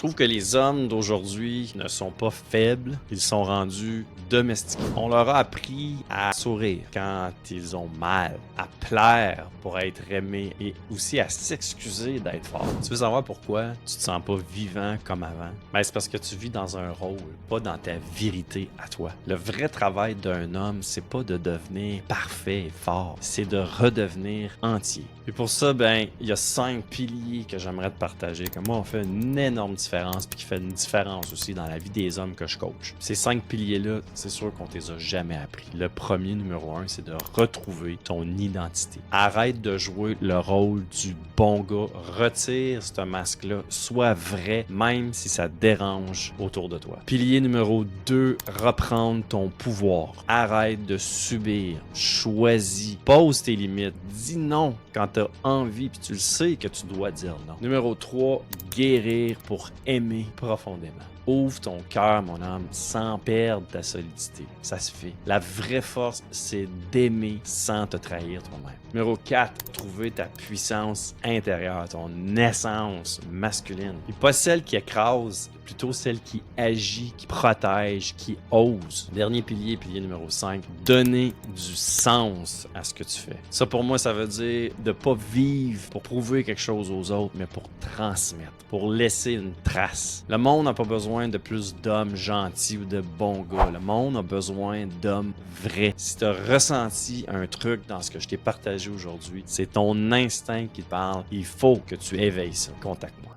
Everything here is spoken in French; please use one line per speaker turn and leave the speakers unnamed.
trouve que les hommes d'aujourd'hui ne sont pas faibles, ils sont rendus domestiqués. On leur a appris à sourire quand ils ont mal, à plaire pour être aimés et aussi à s'excuser d'être fort. Tu veux savoir pourquoi tu te sens pas vivant comme avant? Ben, c'est parce que tu vis dans un rôle, pas dans ta vérité à toi. Le vrai travail d'un homme, c'est pas de devenir parfait et fort, c'est de redevenir entier. Et pour ça, ben, il y a 5 piliers que j'aimerais te partager, que moi, on fait une énorme différence, puis qui fait une différence aussi dans la vie des hommes que je coach. Ces 5 piliers-là, c'est sûr qu'on ne les a jamais appris. Le premier, numéro 1, c'est de retrouver ton identité. Arrête de jouer le rôle du bon gars. Retire ce masque-là. Sois vrai, même si ça te dérange autour de toi. Pilier numéro 2, reprendre ton pouvoir. Arrête de subir. Choisis. Pose tes limites. Dis non quand tu as envie, puis tu le sais que tu dois dire non. Numéro 3, guérir pour aimer profondément. Ouvre ton cœur, mon âme, sans perdre ta solidité. Ça se fait. La vraie force, c'est d'aimer sans te trahir toi-même. Numéro 4, trouver ta puissance intérieure, ton essence masculine. Et pas celle qui écrase, plutôt celle qui agit, qui protège, qui ose. Dernier pilier, pilier numéro 5, donner du sens à ce que tu fais. Ça, pour moi, ça veut dire de pas vivre pour prouver quelque chose aux autres, mais pour transmettre, pour laisser une trace. Le monde n'a pas besoin de plus d'hommes gentils ou de bons gars. Le monde a besoin d'hommes vrais. Si tu as ressenti un truc dans ce que je t'ai partagé aujourd'hui, c'est ton instinct qui te parle. Il faut que tu éveilles ça. Contacte-moi.